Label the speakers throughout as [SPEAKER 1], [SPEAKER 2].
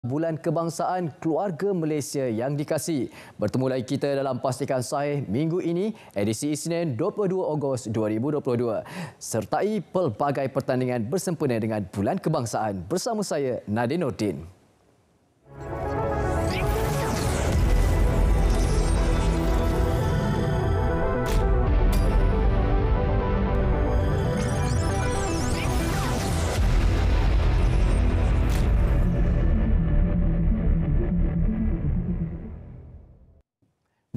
[SPEAKER 1] Bulan Kebangsaan Keluarga Malaysia yang dikasihi. Bertemu lagi kita dalam Pastikan Sahih minggu ini, edisi Isnin 22 Ogos 2022. Sertai pelbagai pertandingan bersempena dengan Bulan Kebangsaan. Bersama saya, Nadine Nordin.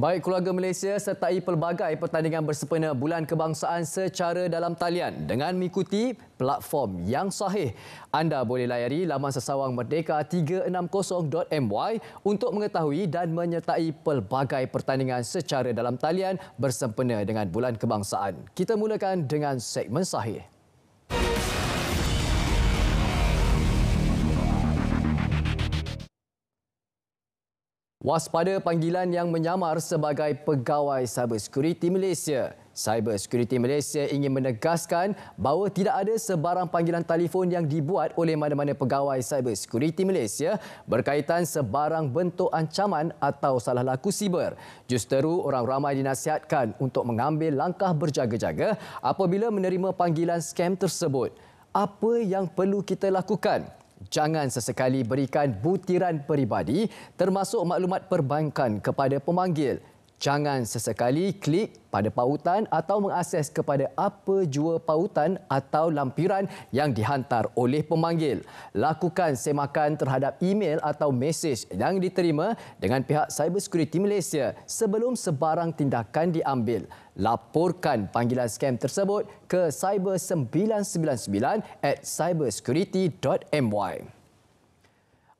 [SPEAKER 1] Baik keluarga Malaysia sertai pelbagai pertandingan bersempena Bulan Kebangsaan secara dalam talian dengan mengikuti platform yang sahih. Anda boleh layari laman sesawang merdeka360.my untuk mengetahui dan menyertai pelbagai pertandingan secara dalam talian bersempena dengan Bulan Kebangsaan. Kita mulakan dengan segmen sahih. Waspada panggilan yang menyamar sebagai pegawai Cybersecurity Malaysia. Cybersecurity Malaysia ingin menegaskan bahawa tidak ada sebarang panggilan telefon yang dibuat oleh mana-mana pegawai Cybersecurity Malaysia berkaitan sebarang bentuk ancaman atau salah laku siber. Justeru, orang ramai dinasihatkan untuk mengambil langkah berjaga-jaga apabila menerima panggilan skam tersebut. Apa yang perlu kita lakukan? Jangan sesekali berikan butiran peribadi termasuk maklumat perbankan kepada pemanggil. Jangan sesekali klik pada pautan atau mengakses kepada apa jua pautan atau lampiran yang dihantar oleh pemanggil. Lakukan semakan terhadap email atau mesej yang diterima dengan pihak Cybersecurity Malaysia sebelum sebarang tindakan diambil. Laporkan panggilan skam tersebut ke cyber999@cybersecurity.my.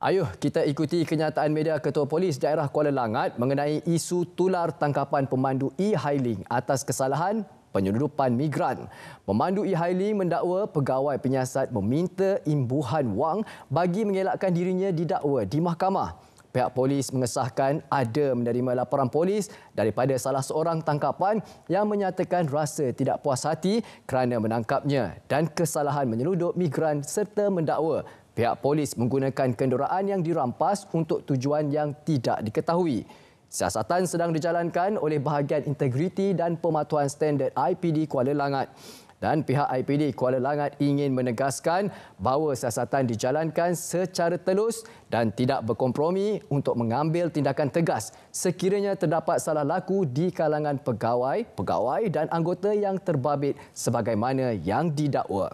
[SPEAKER 1] Ayuh kita ikuti kenyataan media Ketua Polis Daerah Kuala Langat mengenai isu tular tangkapan pemandu e-hailing atas kesalahan penyeludupan migran. Pemandu e-hailing mendakwa pegawai penyiasat meminta imbuhan wang bagi mengelakkan dirinya didakwa di mahkamah. Pihak polis mengesahkan ada menerima laporan polis daripada salah seorang tangkapan yang menyatakan rasa tidak puas hati kerana menangkapnya dan kesalahan menyeludup migran serta mendakwa pihak polis menggunakan kenderaan yang dirampas untuk tujuan yang tidak diketahui. Siasatan sedang dijalankan oleh bahagian integriti dan pematuhan standard IPD Kuala Langat. Dan pihak IPD Kuala Langat ingin menegaskan bahawa siasatan dijalankan secara telus dan tidak berkompromi untuk mengambil tindakan tegas sekiranya terdapat salah laku di kalangan pegawai dan anggota yang terbabit sebagaimana yang didakwa.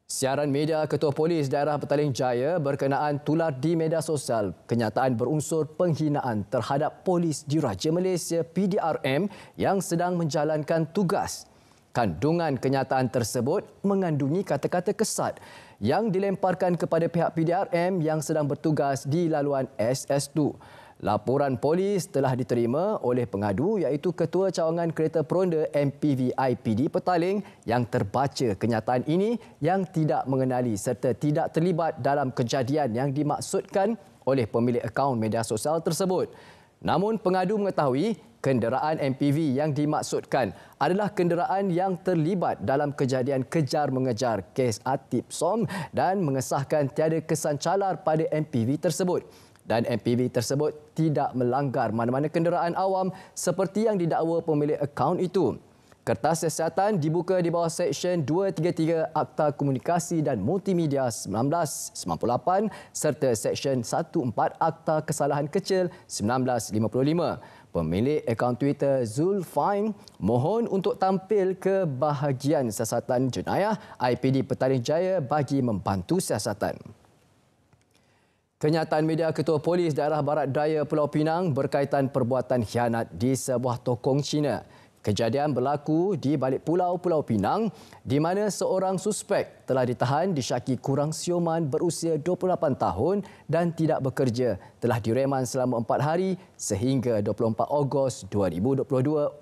[SPEAKER 1] Siaran media Ketua Polis Daerah Petaling Jaya berkenaan tular di media sosial kenyataan berunsur penghinaan terhadap Polis Diraja Malaysia PDRM yang sedang menjalankan tugas. Kandungan kenyataan tersebut mengandungi kata-kata kesat yang dilemparkan kepada pihak PDRM yang sedang bertugas di laluan SS2. Laporan polis telah diterima oleh pengadu iaitu Ketua Cawangan Kereta Peronda MPV IPD Petaling yang terbaca kenyataan ini yang tidak mengenali serta tidak terlibat dalam kejadian yang dimaksudkan oleh pemilik akaun media sosial tersebut. Namun pengadu mengetahui kenderaan MPV yang dimaksudkan adalah kenderaan yang terlibat dalam kejadian kejar-mengejar kes Atip Som dan mengesahkan tiada kesan calar pada MPV tersebut. Dan MPV tersebut tidak melanggar mana-mana kenderaan awam seperti yang didakwa pemilik akaun itu. Kertas siasatan dibuka di bawah Seksyen 233 Akta Komunikasi dan Multimedia 1998 serta Seksyen 14 Akta Kesalahan Kecil 1955. Pemilik akaun Twitter Zulfine mohon untuk tampil ke bahagian siasatan jenayah IPD Petaling Jaya bagi membantu siasatan. Kenyataan media Ketua Polis Daerah Barat Daya Pulau Pinang berkaitan perbuatan khianat di sebuah tokong Cina. Kejadian berlaku di balik pulau Pulau Pinang di mana seorang suspek telah ditahan disyaki kurang siuman berusia 28 tahun dan tidak bekerja telah direman selama 4 hari sehingga 24 Ogos 2022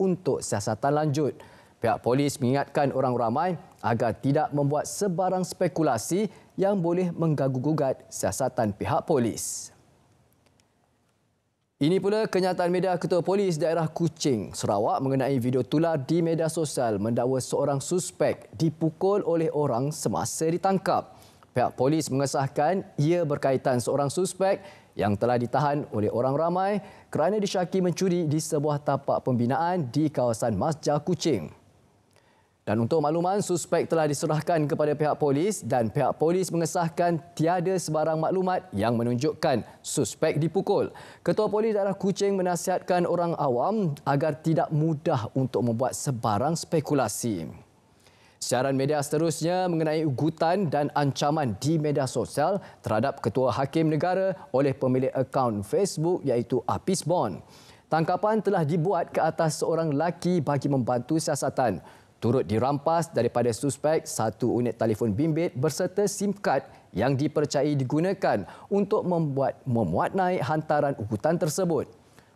[SPEAKER 1] untuk siasatan lanjut. Pihak polis mengingatkan orang ramai agar tidak membuat sebarang spekulasi yang boleh mengganggu-gugat siasatan pihak polis. Ini pula kenyataan media Ketua Polis Daerah Kuching, Sarawak mengenai video tular di media sosial mendakwa seorang suspek dipukul oleh orang semasa ditangkap. Pihak polis mengesahkan ia berkaitan seorang suspek yang telah ditahan oleh orang ramai kerana disyaki mencuri di sebuah tapak pembinaan di kawasan Masjid Kuching. Dan untuk makluman, suspek telah diserahkan kepada pihak polis dan pihak polis mengesahkan tiada sebarang maklumat yang menunjukkan suspek dipukul. Ketua Polis Daerah Kuching menasihatkan orang awam agar tidak mudah untuk membuat sebarang spekulasi. Siaran media seterusnya mengenai ugutan dan ancaman di media sosial terhadap Ketua Hakim Negara oleh pemilik akaun Facebook iaitu Apis Bond. Tangkapan telah dibuat ke atas seorang lelaki bagi membantu siasatan. Turut dirampas daripada suspek satu unit telefon bimbit berserta SIM kad yang dipercayai digunakan untuk memuat naik hantaran ugutan tersebut.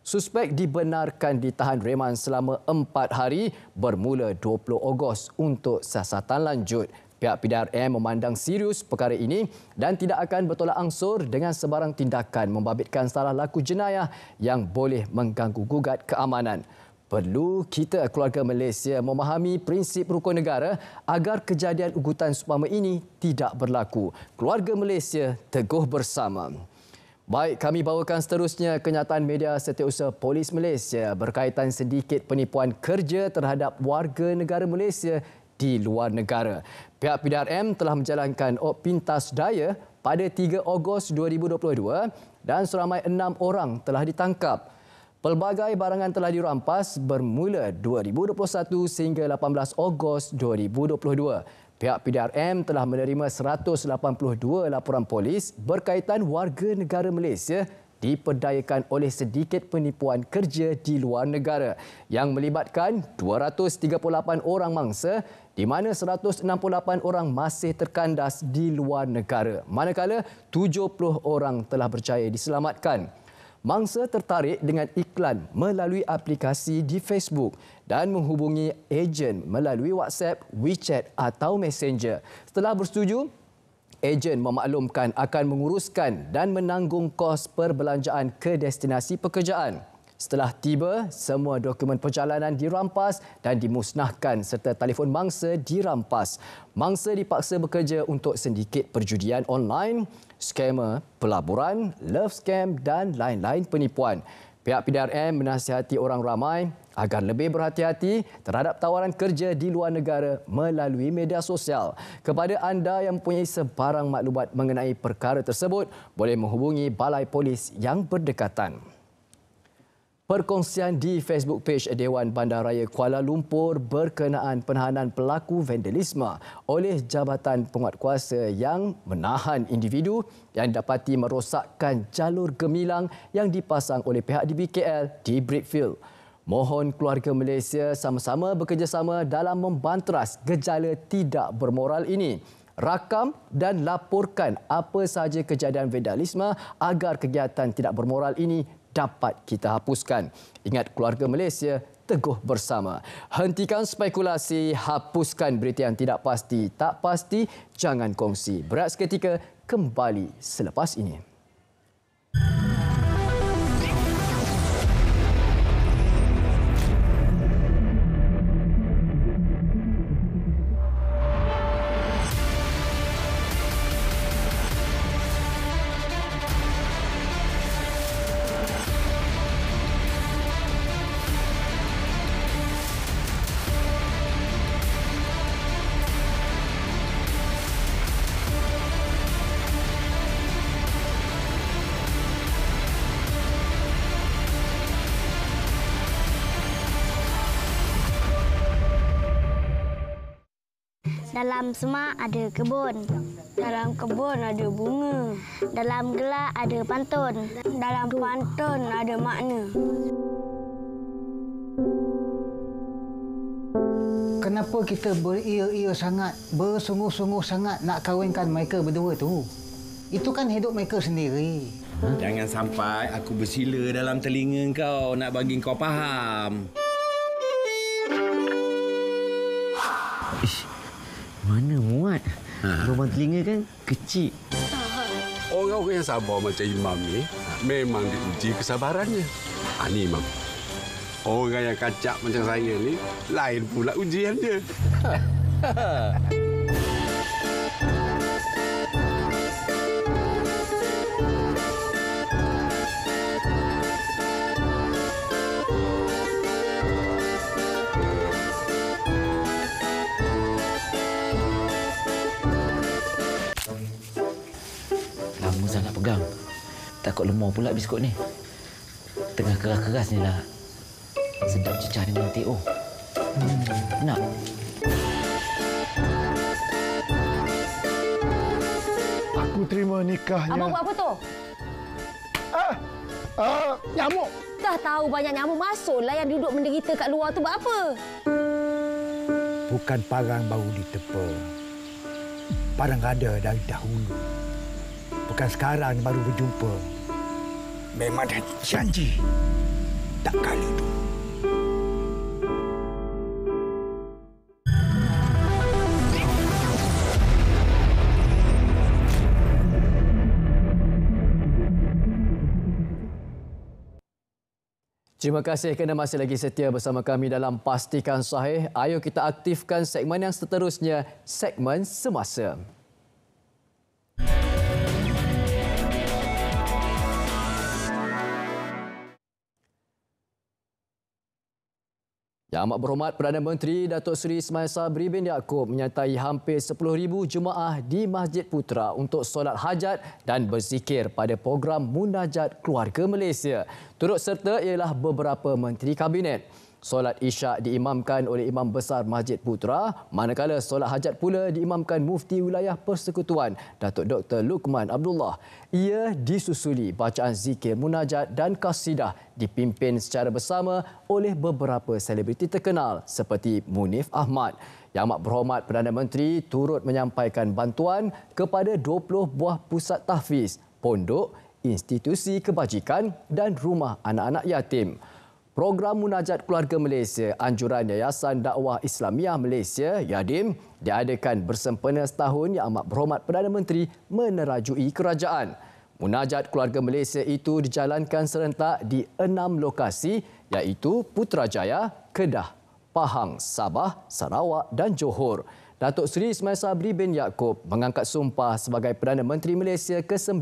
[SPEAKER 1] Suspek dibenarkan ditahan reman selama 4 hari bermula 20 Ogos untuk siasatan lanjut. Pihak PDRM memandang serius perkara ini dan tidak akan bertolak ansur dengan sebarang tindakan membabitkan salah laku jenayah yang boleh mengganggu gugat keamanan. Perlu kita keluarga Malaysia memahami prinsip rukun negara agar kejadian ugutan seumpama ini tidak berlaku. Keluarga Malaysia teguh bersama. Baik, kami bawakan seterusnya kenyataan media Setiausaha Polis Malaysia berkaitan sedikit penipuan kerja terhadap warga negara Malaysia di luar negara. Pihak PDRM telah menjalankan pintas daya pada 3 Ogos 2022 dan seramai 6 orang telah ditangkap. Pelbagai barangan telah dirampas bermula 2021 sehingga 18 Ogos 2022. Pihak PDRM telah menerima 182 laporan polis berkaitan warga negara Malaysia diperdayakan oleh sedikit penipuan kerja di luar negara yang melibatkan 238 orang mangsa di mana 168 orang masih terkandas di luar negara, manakala 70 orang telah berjaya diselamatkan. Mangsa tertarik dengan iklan melalui aplikasi di Facebook dan menghubungi ejen melalui WhatsApp, WeChat atau Messenger. Setelah bersetuju, ejen memaklumkan akan menguruskan dan menanggung kos perbelanjaan ke destinasi pekerjaan. Setelah tiba, semua dokumen perjalanan dirampas dan dimusnahkan serta telefon mangsa dirampas. Mangsa dipaksa bekerja untuk sindiket perjudian online, skamer, pelaburan, love scam dan lain-lain penipuan. Pihak PDRM menasihati orang ramai agar lebih berhati-hati terhadap tawaran kerja di luar negara melalui media sosial. Kepada anda yang mempunyai sebarang maklumat mengenai perkara tersebut, boleh menghubungi Balai Polis yang berdekatan. Perkongsian di Facebook page Dewan Bandaraya Kuala Lumpur berkenaan penahanan pelaku vandalisme oleh Jabatan Penguatkuasa yang menahan individu yang dapati merosakkan jalur gemilang yang dipasang oleh pihak DBKL di Brickfield. Mohon keluarga Malaysia sama-sama bekerjasama dalam membanteras gejala tidak bermoral ini. Rakam dan laporkan apa sahaja kejadian vandalisme agar kegiatan tidak bermoral ini dapat kita hapuskan. Ingat, keluarga Malaysia teguh bersama. Hentikan spekulasi, hapuskan berita yang tidak pasti. Tak pasti, jangan kongsi. Berat seketika kembali selepas ini.
[SPEAKER 2] Dalam semak ada kebun.
[SPEAKER 3] Dalam kebun ada bunga.
[SPEAKER 2] Dalam gelak ada pantun.
[SPEAKER 3] Dalam pantun ada makna.
[SPEAKER 4] Kenapa kita beria-ia sangat, bersungguh-sungguh sangat nak kahwinkan mereka berdua tu? Itu kan hidup mereka sendiri.
[SPEAKER 5] Jangan sampai aku bersila dalam telinga kau nak bagi kau faham.
[SPEAKER 6] Ish, mana muat? Lubang telinga kan kecil.
[SPEAKER 7] Orang-orang yang sabar macam Imam ni memang diuji kesabarannya. Ni Imam. Orang yang kacak macam saya ni lain pula ujiannya.
[SPEAKER 6] Susah nak pegang. Takut lemah pula biskut ni. Tengah keras-keras ni lah. Sedap cecah dengan TO. Nak?
[SPEAKER 8] Aku terima nikahnya.
[SPEAKER 9] Abang buat apa tu?
[SPEAKER 8] Nyamuk.
[SPEAKER 9] Dah tahu banyak nyamuk masuklah yang duduk menderita kat luar tu buat apa?
[SPEAKER 8] Bukan parang baru ditepa. Parang ada dari dahulu. Bukan sekarang baru berjumpa. Memang dah janji. Tak kala dulu.
[SPEAKER 1] Terima kasih kerana masih lagi setia bersama kami dalam Pastikan Sahih. Ayo kita aktifkan segmen yang seterusnya, segmen Semasa. Yang Amat Berhormat Perdana Menteri Datuk Seri Ismail Sabri bin Yaakob menyertai hampir 10,000 jemaah di Masjid Putra untuk solat hajat dan berzikir pada program Munajat Keluarga Malaysia. Turut serta ialah beberapa menteri kabinet. Solat Isyak diimamkan oleh Imam Besar Masjid Putra, manakala solat hajat pula diimamkan Mufti Wilayah Persekutuan Datuk Dr. Luqman Abdullah. Ia disusuli bacaan zikir munajat dan kasidah dipimpin secara bersama oleh beberapa selebriti terkenal seperti Munif Ahmad. Yang Amat Berhormat Perdana Menteri turut menyampaikan bantuan kepada 20 buah pusat tahfiz, pondok, institusi kebajikan dan rumah anak-anak yatim. Program Munajat Keluarga Malaysia Anjuran Yayasan Dakwah Islamiah Malaysia (YADIM) diadakan bersempena setahun Yang Amat Berhormat Perdana Menteri menerajui kerajaan. Munajat Keluarga Malaysia itu dijalankan serentak di 6 lokasi iaitu Putrajaya, Kedah, Pahang, Sabah, Sarawak dan Johor. Datuk Seri Ismail Sabri bin Yaakob mengangkat sumpah sebagai Perdana Menteri Malaysia ke-9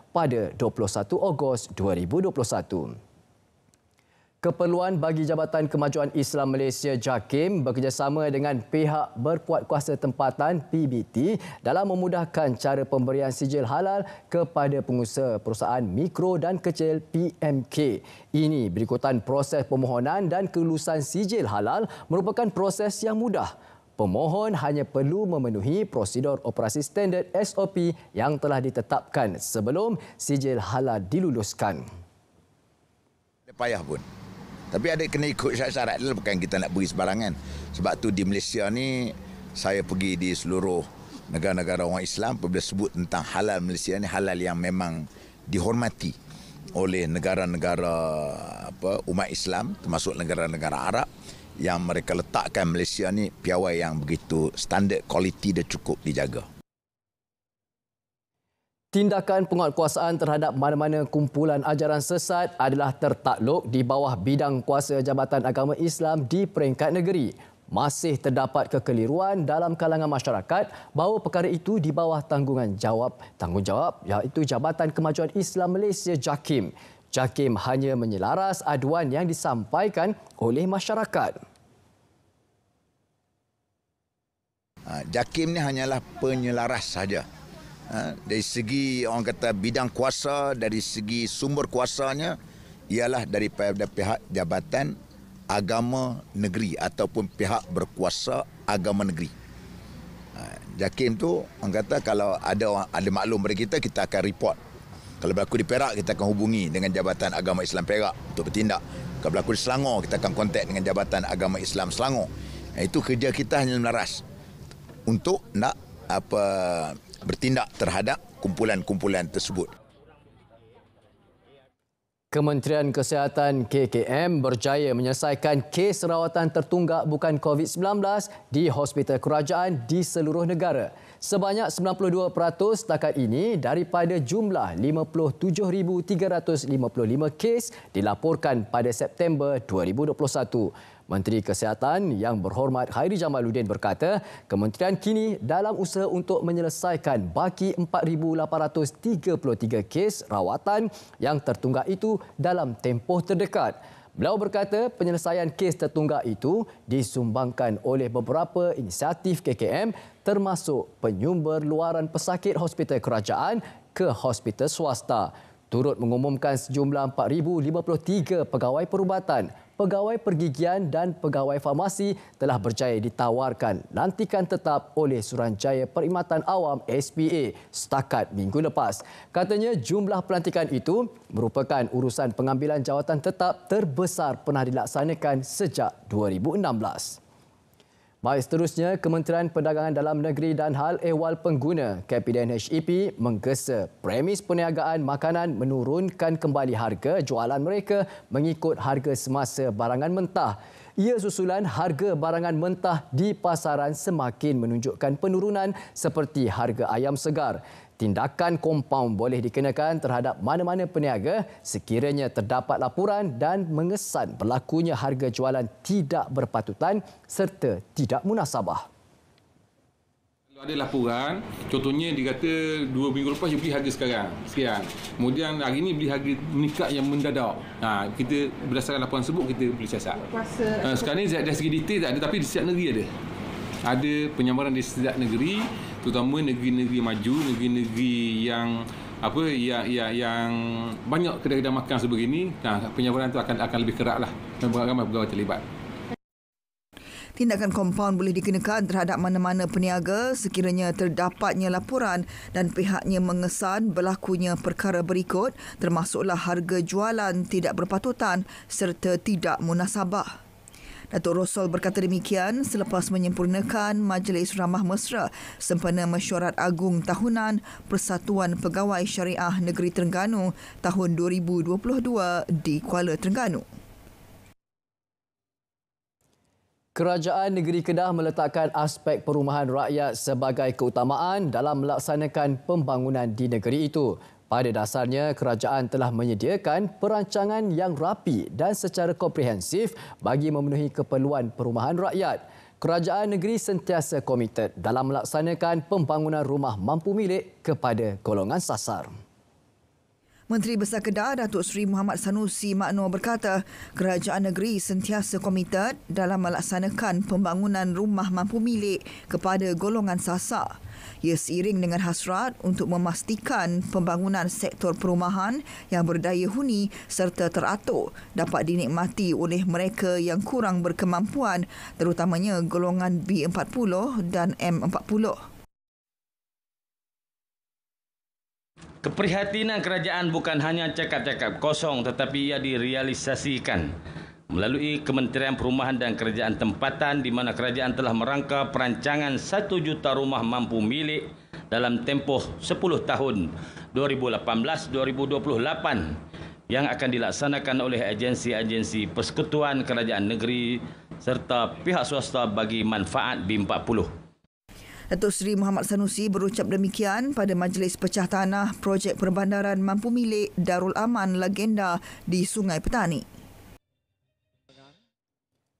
[SPEAKER 1] pada 21 Ogos 2021. Keperluan bagi Jabatan Kemajuan Islam Malaysia JAKIM bekerjasama dengan pihak berkuatkuasa tempatan PBT dalam memudahkan cara pemberian sijil halal kepada pengusaha perusahaan mikro dan kecil PMK. Ini berikutan proses permohonan dan kelulusan sijil halal merupakan proses yang mudah. Pemohon hanya perlu memenuhi prosedur operasi standard SOP yang telah ditetapkan sebelum sijil halal diluluskan.
[SPEAKER 10] Payah pun. Tapi ada kena ikut syarat-syarat dia, bukan kita nak beri sebarangan. Sebab tu di Malaysia ni saya pergi di seluruh negara-negara orang Islam, apabila sebut tentang halal Malaysia ni, halal yang memang dihormati oleh negara-negara umat Islam, termasuk negara-negara Arab, yang mereka letakkan Malaysia ni piawai yang begitu standard, kualiti dia cukup dijaga.
[SPEAKER 1] Tindakan penguatkuasaan terhadap mana-mana kumpulan ajaran sesat adalah tertakluk di bawah bidang kuasa Jabatan Agama Islam di peringkat negeri. Masih terdapat kekeliruan dalam kalangan masyarakat bahawa perkara itu di bawah tanggungjawab iaitu Jabatan Kemajuan Islam Malaysia JAKIM. JAKIM hanya menyelaras aduan yang disampaikan oleh masyarakat.
[SPEAKER 10] JAKIM ni hanyalah penyelaras saja. Dari segi orang kata bidang kuasa, dari segi sumber kuasanya ialah daripada pihak Jabatan Agama Negeri ataupun pihak berkuasa agama negeri. JAKIM tu orang kata kalau ada maklum pada kita akan report. Kalau berlaku di Perak, kita akan hubungi dengan Jabatan Agama Islam Perak untuk bertindak. Kalau berlaku di Selangor, kita akan kontak dengan Jabatan Agama Islam Selangor. Itu kerja kita hanya melaras untuk nak bertindak terhadap kumpulan-kumpulan tersebut.
[SPEAKER 1] Kementerian Kesihatan KKM berjaya menyelesaikan kes rawatan tertunggak bukan COVID-19 di hospital kerajaan di seluruh negara. Sebanyak 92% setakat ini daripada jumlah 57,355 kes dilaporkan pada September 2021. Menteri Kesihatan Yang Berhormat Khairi Jamaluddin berkata, kementerian kini dalam usaha untuk menyelesaikan baki 4,833 kes rawatan yang tertunggak itu dalam tempoh terdekat. Beliau berkata penyelesaian kes tertunggak itu disumbangkan oleh beberapa inisiatif KKM termasuk penyumber luaran pesakit hospital kerajaan ke hospital swasta. Turut mengumumkan sejumlah 4,053 pegawai perubatan, pegawai pergigian dan pegawai farmasi telah berjaya ditawarkan lantikan tetap oleh Suruhanjaya Perkhidmatan Awam SPA setakat minggu lepas. Katanya jumlah pelantikan itu merupakan urusan pengambilan jawatan tetap terbesar pernah dilaksanakan sejak 2016. Baik, seterusnya, Kementerian Perdagangan Dalam Negeri dan Hal Ehwal Pengguna KPDN-HEP menggesa premis perniagaan makanan menurunkan kembali harga jualan mereka mengikut harga semasa barangan mentah. Ia susulan harga barangan mentah di pasaran semakin menunjukkan penurunan seperti harga ayam segar. Tindakan kompaun boleh dikenakan terhadap mana-mana peniaga sekiranya terdapat laporan dan mengesan berlakunya harga jualan tidak berpatutan serta tidak munasabah.
[SPEAKER 11] Kalau ada laporan, contohnya dia kata 2 minggu lepas dia beli harga sekian. Kemudian hari ini beli harga meningkat yang mendadak. Kita berdasarkan laporan tersebut kita boleh siasat. Sekarang ni dari segi detail tak ada, tapi di setiap negeri ada. Ada penyamaran di setiap negeri, terutama negeri-negeri maju, negeri-negeri yang yang banyak kedai-kedai makan sebegini. Penyamaran itu akan lebih keratlah dan ramai pegawai terlibat.
[SPEAKER 12] Tindakan kompaun boleh dikenakan terhadap mana-mana peniaga sekiranya terdapatnya laporan dan pihaknya mengesan berlakunya perkara berikut termasuklah harga jualan tidak berpatutan serta tidak munasabah. Datuk Rosol berkata demikian selepas menyempurnakan Majlis Ramah Mesra sempena Mesyuarat Agung Tahunan Persatuan Pegawai Syariah Negeri Terengganu tahun 2022 di Kuala Terengganu.
[SPEAKER 1] Kerajaan Negeri Kedah meletakkan aspek perumahan rakyat sebagai keutamaan dalam melaksanakan pembangunan di negeri itu. Pada dasarnya, kerajaan telah menyediakan perancangan yang rapi dan secara komprehensif bagi memenuhi keperluan perumahan rakyat. Kerajaan negeri sentiasa komited dalam melaksanakan pembangunan rumah mampu milik kepada golongan sasar.
[SPEAKER 12] Menteri Besar Kedah Datuk Seri Muhammad Sanusi Makno berkata, kerajaan negeri sentiasa komited dalam melaksanakan pembangunan rumah mampu milik kepada golongan sasar. Ia seiring dengan hasrat untuk memastikan pembangunan sektor perumahan yang berdaya huni serta teratur dapat dinikmati oleh mereka yang kurang berkemampuan, terutamanya golongan B40 dan M40.
[SPEAKER 13] Keprihatinan kerajaan bukan hanya cakap-cakap kosong tetapi ia direalisasikan melalui Kementerian Perumahan dan Kerajaan Tempatan di mana kerajaan telah merangka perancangan 1 juta rumah mampu milik dalam tempoh 10 tahun 2018-2028 yang akan dilaksanakan oleh agensi-agensi persekutuan kerajaan negeri serta pihak swasta bagi manfaat B40.
[SPEAKER 12] Datuk Seri Muhammad Sanusi berucap demikian pada Majlis Pecah Tanah Projek Perbandaran Mampu Milik Darul Aman Legenda di Sungai Petani.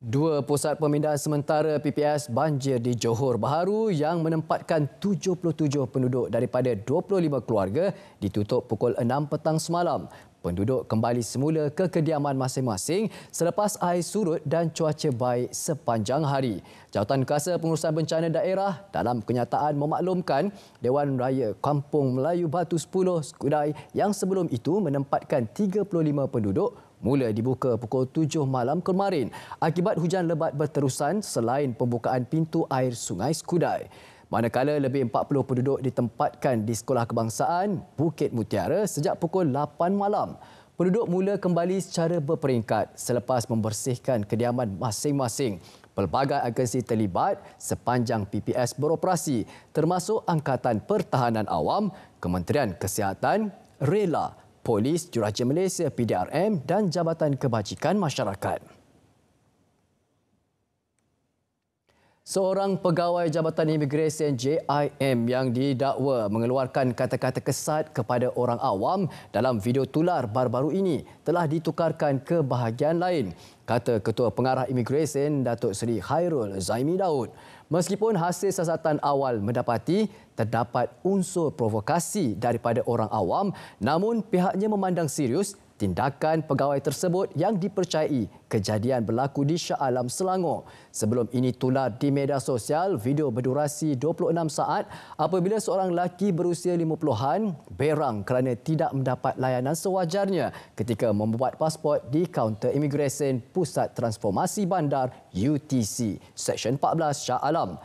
[SPEAKER 1] 2 pusat pemindahan sementara PPS banjir di Johor Bahru yang menempatkan 77 penduduk daripada 25 keluarga ditutup pukul 6 petang semalam. Penduduk kembali semula ke kediaman masing-masing selepas air surut dan cuaca baik sepanjang hari. Jawatan Kuasa Pengurusan Bencana Daerah dalam kenyataan memaklumkan Dewan Raya Kampung Melayu Batu 10 Skudai yang sebelum itu menempatkan 35 penduduk mula dibuka pukul 7 malam kemarin akibat hujan lebat berterusan selain pembukaan pintu air Sungai Skudai. Manakala lebih 40 penduduk ditempatkan di Sekolah Kebangsaan Bukit Mutiara sejak pukul 8 malam. Penduduk mula kembali secara berperingkat selepas membersihkan kediaman masing-masing. Pelbagai agensi terlibat sepanjang PPS beroperasi termasuk Angkatan Pertahanan Awam, Kementerian Kesihatan, Rela, Polis Juraja Malaysia PDRM dan Jabatan Kebajikan Masyarakat. Seorang pegawai Jabatan Imigresen JIM yang didakwa mengeluarkan kata-kata kesat kepada orang awam dalam video tular baru-baru ini telah ditukarkan ke bahagian lain, kata Ketua Pengarah Imigresen Datuk Seri Khairul Zaimi Daud. Meskipun hasil siasatan awal mendapati terdapat unsur provokasi daripada orang awam, namun pihaknya memandang serius tindakan pegawai tersebut yang dipercayai kejadian berlaku di Shah Alam, Selangor. Sebelum ini tular di media sosial video berdurasi 26 saat apabila seorang lelaki berusia 50-an berang kerana tidak mendapat layanan sewajarnya ketika membuat pasport di kaunter imigresen Pusat Transformasi Bandar UTC, Seksyen 14 Shah Alam.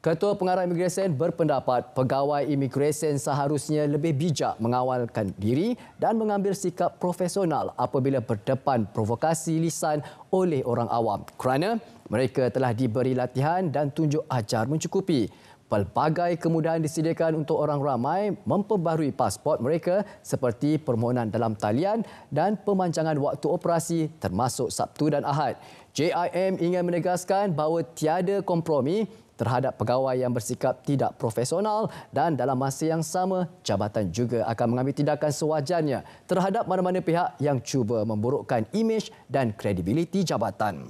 [SPEAKER 1] Ketua Pengarah Imigresen berpendapat pegawai imigresen seharusnya lebih bijak mengawalkan diri dan mengambil sikap profesional apabila berdepan provokasi lisan oleh orang awam kerana mereka telah diberi latihan dan tunjuk ajar mencukupi. Pelbagai kemudahan disediakan untuk orang ramai memperbaharui pasport mereka seperti permohonan dalam talian dan pemanjangan waktu operasi termasuk Sabtu dan Ahad. JIM ingin menegaskan bahawa tiada kompromi terhadap pegawai yang bersikap tidak profesional dan dalam masa yang sama, jabatan juga akan mengambil tindakan sewajarnya terhadap mana-mana pihak yang cuba memburukkan imej dan kredibiliti jabatan.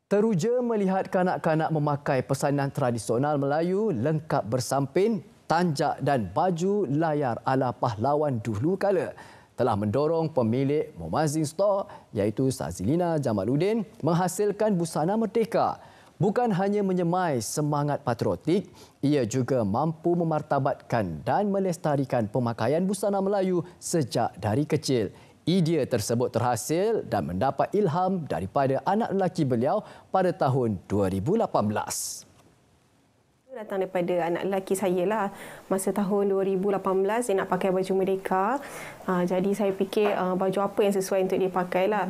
[SPEAKER 1] Teruja melihat kanak-kanak memakai pesanan tradisional Melayu lengkap bersampin, tanjak dan baju layar ala pahlawan dulu kala telah mendorong pemilik Momazin Store iaitu Sazilina Jamaluddin menghasilkan busana merdeka. Bukan hanya menyemai semangat patriotik, ia juga mampu memartabatkan dan melestarikan pemakaian busana Melayu sejak dari kecil. Idea tersebut terhasil dan mendapat ilham daripada anak lelaki beliau pada tahun 2018.
[SPEAKER 14] Datang daripada anak lelaki saya lah. Masa tahun 2018 dia nak pakai baju merdeka. Jadi saya fikir baju apa yang sesuai untuk dia pakai lah.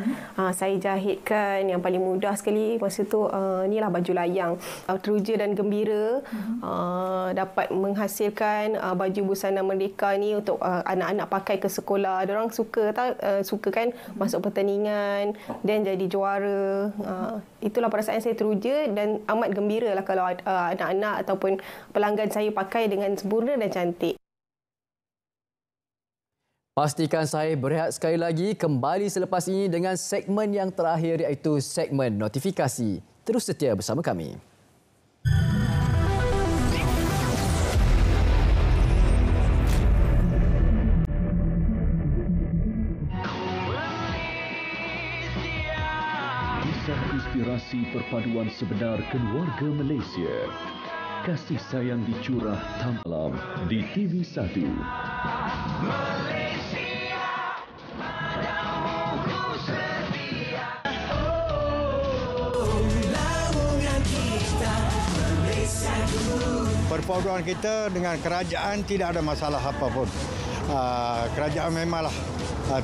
[SPEAKER 14] Saya jahitkan yang paling mudah sekali masa tu inilah baju layang. Teruja dan gembira dapat menghasilkan baju busana merdeka ni untuk anak-anak pakai ke sekolah. Diorang suka kan masuk pertandingan dan jadi juara. Itulah perasaan saya teruja dan amat gembira lah kalau anak-anak ataupun pelanggan saya pakai dengan sempurna dan cantik.
[SPEAKER 1] Pastikan saya berehat sekali lagi kembali selepas ini dengan segmen yang terakhir iaitu segmen notifikasi. Terus setia bersama kami.
[SPEAKER 15] Kisah inspirasi perpaduan sebenar keluarga Malaysia. Kasih sayang dicurah malam di TV1.
[SPEAKER 8] Perpaduan kita dengan kerajaan tidak ada masalah apapun. Kerajaan memanglah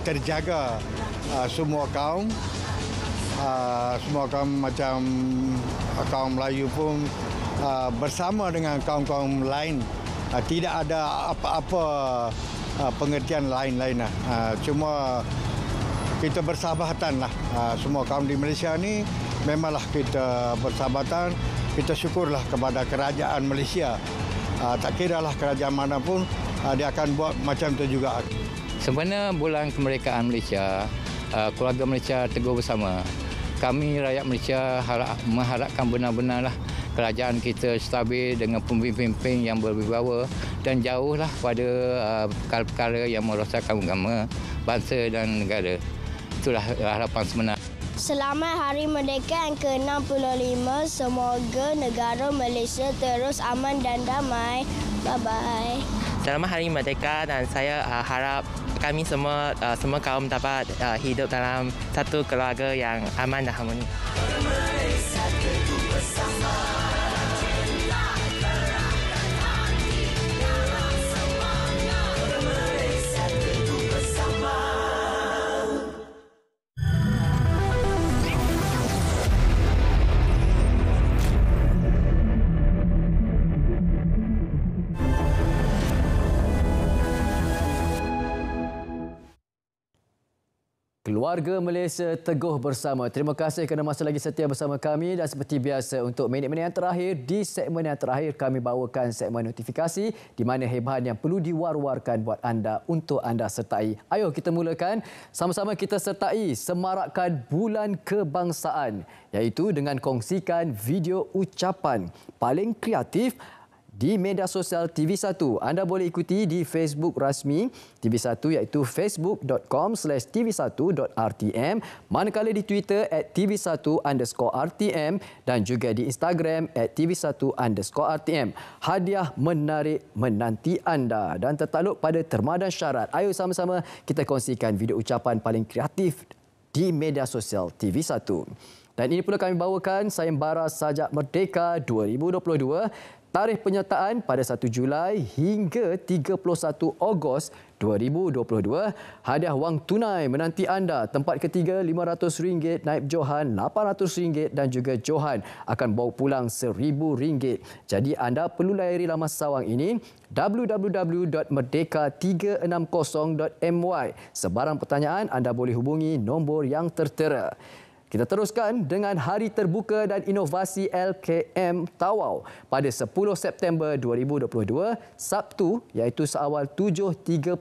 [SPEAKER 8] terjaga semua kaum. Semua kaum macam kaum Melayu pun bersama dengan kaum-kaum lain. Tidak ada apa-apa pengertian lain-lain lah. Cuma kita bersahabatan lah. Semua kaum di Malaysia ni memanglah kita bersahabatan. Kita syukurlah kepada kerajaan Malaysia. Tak kira lah kerajaan mana pun, dia akan buat macam itu juga.
[SPEAKER 16] Sempena bulan kemerdekaan Malaysia, keluarga Malaysia teguh bersama. Kami rakyat Malaysia mengharapkan benar-benarlah kerajaan kita stabil dengan pemimpin-pemimpin yang berwibawa dan jauhlah pada perkara-perkara yang merosakkan agama, bangsa dan negara. Itulah harapan sebenar.
[SPEAKER 2] Selamat Hari Merdeka yang ke-65. Semoga negara Malaysia terus aman dan damai. Bye-bye.
[SPEAKER 17] Selamat Hari Merdeka dan saya harap kami semua kaum dapat hidup dalam satu keluarga yang aman dan harmoni.
[SPEAKER 1] Keluarga Malaysia teguh bersama. Terima kasih kerana masih lagi setia bersama kami dan seperti biasa untuk minit-minit yang terakhir, di segmen yang terakhir kami bawakan segmen notifikasi di mana hebahan yang perlu diwar-warkan buat anda untuk anda sertai. Ayo kita mulakan. Sama-sama kita sertai semarakan Bulan Kebangsaan iaitu dengan kongsikan video ucapan paling kreatif di media sosial TV1. Anda boleh ikuti di Facebook rasmi TV1 iaitu facebook.com/tv1.rtm, manakala di Twitter @tv1_rtm dan juga di Instagram @tv1_rtm. Hadiah menarik menanti anda dan tertakluk pada terma dan syarat. Ayo sama-sama kita kongsikan video ucapan paling kreatif di media sosial TV1. Dan ini pula kami bawakan sayembara Sajak Merdeka 2022. Tarikh penyertaan pada 1 Julai hingga 31 Ogos 2022. Hadiah wang tunai menanti anda. Tempat ketiga RM500, naib Johan RM800 dan juga Johan akan bawa pulang RM1,000. Jadi anda perlu layari laman sawang ini www.merdeka360.my. Sebarang pertanyaan anda boleh hubungi nombor yang tertera. Kita teruskan dengan Hari Terbuka dan Inovasi LKM Tawau pada 10 September 2022, Sabtu iaitu seawal 7.30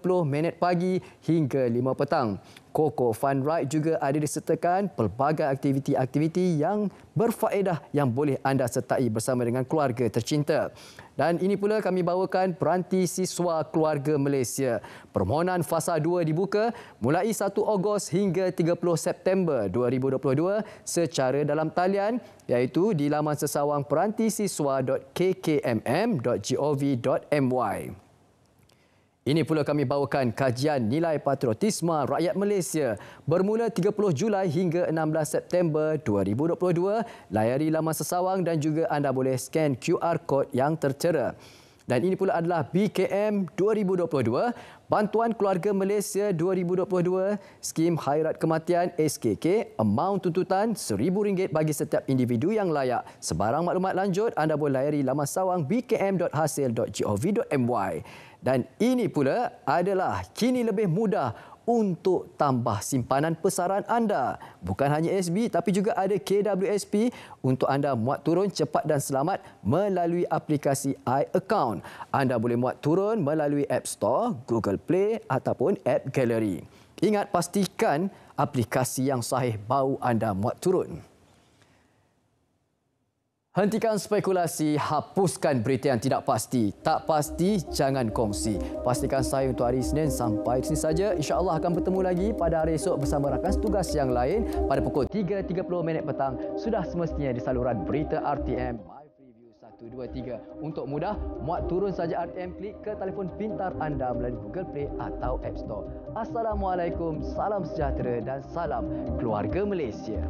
[SPEAKER 1] pagi hingga 5 petang. Koko Fun Ride juga ada disertakan pelbagai aktiviti-aktiviti yang berfaedah yang boleh anda sertai bersama dengan keluarga tercinta. Dan ini pula kami bawakan Peranti Siswa Keluarga Malaysia. Permohonan fasa 2 dibuka mulai 1 Ogos hingga 30 September 2022 secara dalam talian iaitu di laman sesawang perantisiswa.kkmm.gov.my. Ini pula kami bawakan kajian nilai patriotisme rakyat Malaysia bermula 30 Julai hingga 16 September 2022. Layari laman sesawang dan juga anda boleh scan QR Code yang tertera. Dan ini pula adalah BKM 2022, Bantuan Keluarga Malaysia 2022, Skim Khairat Kematian SKK, amount tuntutan RM1,000 bagi setiap individu yang layak. Sebarang maklumat lanjut anda boleh layari laman sawang bkm.hasil.gov.my. Dan ini pula adalah kini lebih mudah untuk tambah simpanan pesaran anda. Bukan hanya SB tapi juga ada KWSP untuk anda muat turun cepat dan selamat melalui aplikasi iAccount. Anda boleh muat turun melalui App Store, Google Play ataupun App Gallery. Ingat, pastikan aplikasi yang sahih baru anda muat turun. Hentikan spekulasi, hapuskan berita yang tidak pasti. Tak pasti, jangan kongsi. Pastikan saya untuk hari Isnin sampai sini saja. InsyaAllah akan bertemu lagi pada hari esok bersama rakan tugas yang lain pada pukul 3.30 petang. Sudah semestinya di saluran berita RTM My Preview 123. Untuk mudah, muat turun saja RTM, klik ke telefon pintar anda melalui Google Play atau App Store. Assalamualaikum, salam sejahtera dan salam keluarga Malaysia.